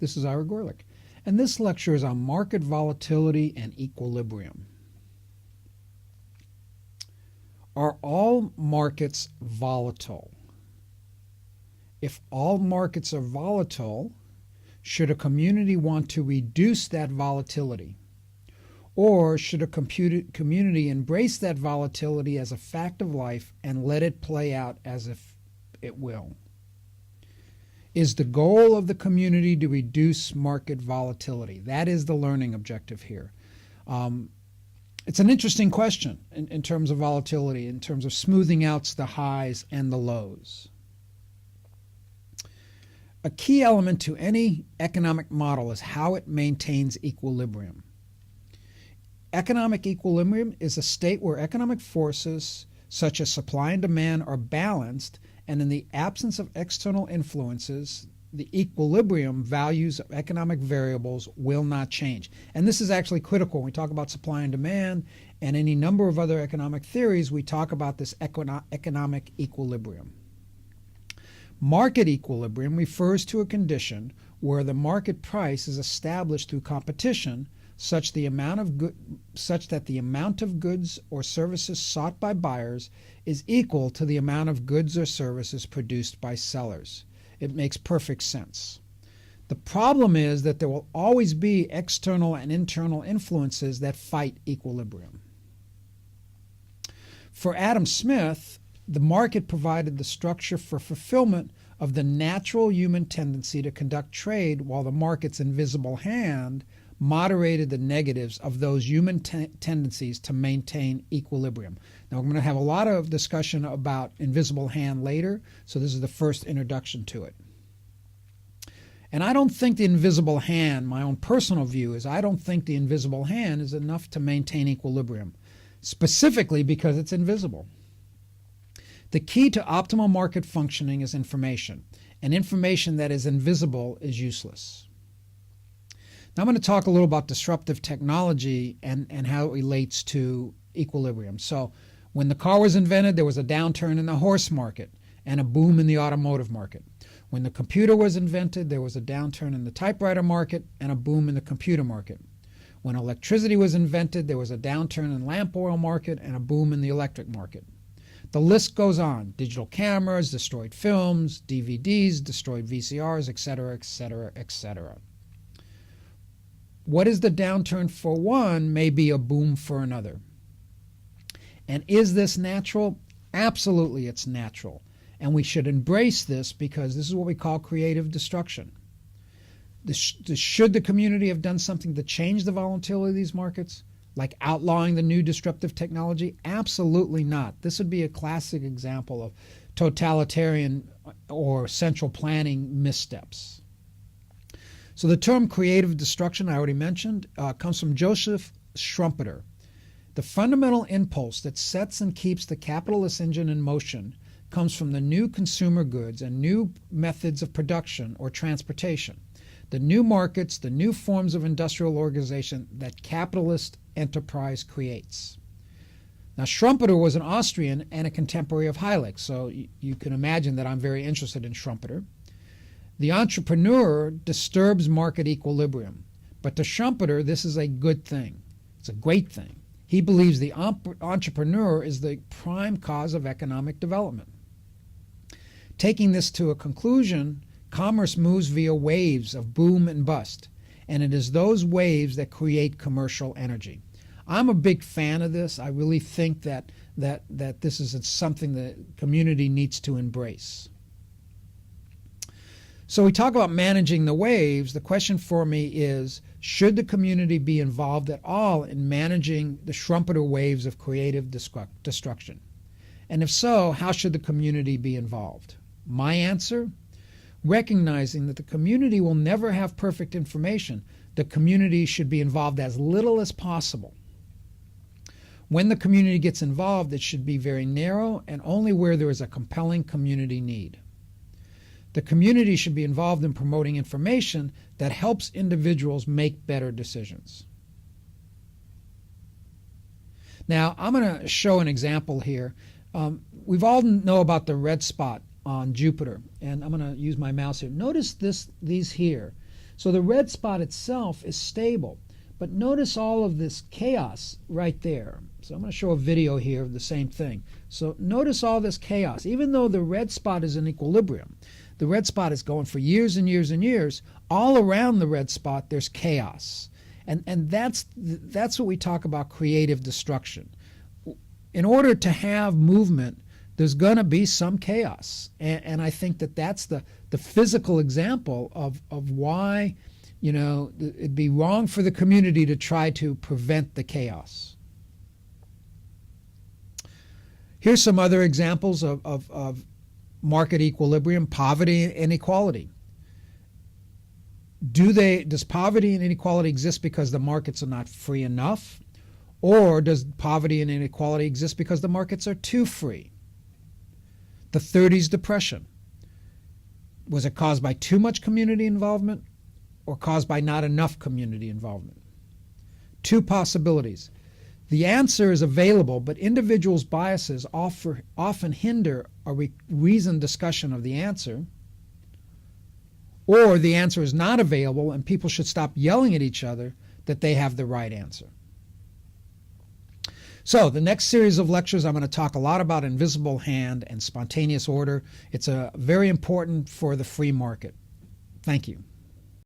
This is Ira Gorlick, and this lecture is on market volatility and equilibrium. Are all markets volatile? If all markets are volatile, should a community want to reduce that volatility? Or should a community embrace that volatility as a fact of life and let it play out as if it will? Is the goal of the community to reduce market volatility? That is the learning objective here. It's an interesting question in terms of volatility, in terms of smoothing out the highs and the lows. A key element to any economic model is how it maintains equilibrium. Economic equilibrium is a state where economic forces such as supply and demand are balanced, and in the absence of external influences, the equilibrium values of economic variables will not change. And this is actually critical when we talk about supply and demand and any number of other economic theories. We talk about this economic equilibrium. Market equilibrium refers to a condition where the market price is established through competition such that the amount of goods or services sought by buyers is equal to the amount of goods or services produced by sellers. It makes perfect sense. The problem is that there will always be external and internal influences that fight equilibrium. For Adam Smith, the market provided the structure for fulfillment of the natural human tendency to conduct trade, while the market's invisible hand moderated the negatives of those human tendencies to maintain equilibrium. Now, we're going to have a lot of discussion about invisible hand later, so this is the first introduction to it. And I don't think the invisible hand, my own personal view is I don't think the invisible hand is enough to maintain equilibrium, specifically because it's invisible. The key to optimal market functioning is information, and information that is invisible is useless. Now I'm going to talk a little about disruptive technology and how it relates to equilibrium. So when the car was invented, there was a downturn in the horse market and a boom in the automotive market. When the computer was invented, there was a downturn in the typewriter market and a boom in the computer market. When electricity was invented, there was a downturn in the lamp oil market and a boom in the electric market. The list goes on. Digital cameras destroyed films, DVDs destroyed VCRs, etc., etc., etc. What is the downturn for one may be a boom for another. And is this natural? Absolutely, it's natural. And we should embrace this because this is what we call creative destruction. Should the community have done something to change the volatility of these markets, like outlawing the new disruptive technology? Absolutely not. This would be a classic example of totalitarian or central planning missteps. So the term creative destruction, I already mentioned, comes from Joseph Schumpeter. The fundamental impulse that sets and keeps the capitalist engine in motion comes from the new consumer goods and new methods of production or transportation, the new markets, the new forms of industrial organization that capitalist enterprise creates. Now, Schumpeter was an Austrian and a contemporary of Hayek, so you can imagine that I'm very interested in Schumpeter. The entrepreneur disturbs market equilibrium, but to Schumpeter, this is a good thing. It's a great thing. He believes the entrepreneur is the prime cause of economic development. Taking this to a conclusion, commerce moves via waves of boom and bust, and it is those waves that create commercial energy. I'm a big fan of this. I really think that this is something the community needs to embrace. So we talk about managing the waves. The question for me is, should the community be involved at all in managing the Schumpeter waves of creative destruction? And if so, how should the community be involved? My answer? Recognizing that the community will never have perfect information, the community should be involved as little as possible. When the community gets involved, it should be very narrow and only where there is a compelling community need. The community should be involved in promoting information that helps individuals make better decisions. Now, I'm going to show an example here. We've all know about the red spot on Jupiter, and I'm going to use my mouse here. Notice these here. So the red spot itself is stable. But notice all of this chaos right there. So I'm going to show a video here of the same thing. So notice all this chaos. Even though the red spot is in equilibrium, the red spot is going for years and years and years, all around the red spot there's chaos. And that's what we talk about creative destruction. In order to have movement, there's going to be some chaos. And I think that's the physical example of why, it'd be wrong for the community to try to prevent the chaos. Here's some other examples of market equilibrium: poverty and inequality. Does poverty and inequality exist because the markets are not free enough? Or does poverty and inequality exist because the markets are too free? The 30s depression, was it caused by too much community involvement or caused by not enough community involvement? Two possibilities. The answer is available, but individuals' biases often hinder a reasoned discussion of the answer. Or the answer is not available and people should stop yelling at each other that they have the right answer. So the next series of lectures, I'm going to talk a lot about invisible hand and spontaneous order. It's very important for the free market. Thank you.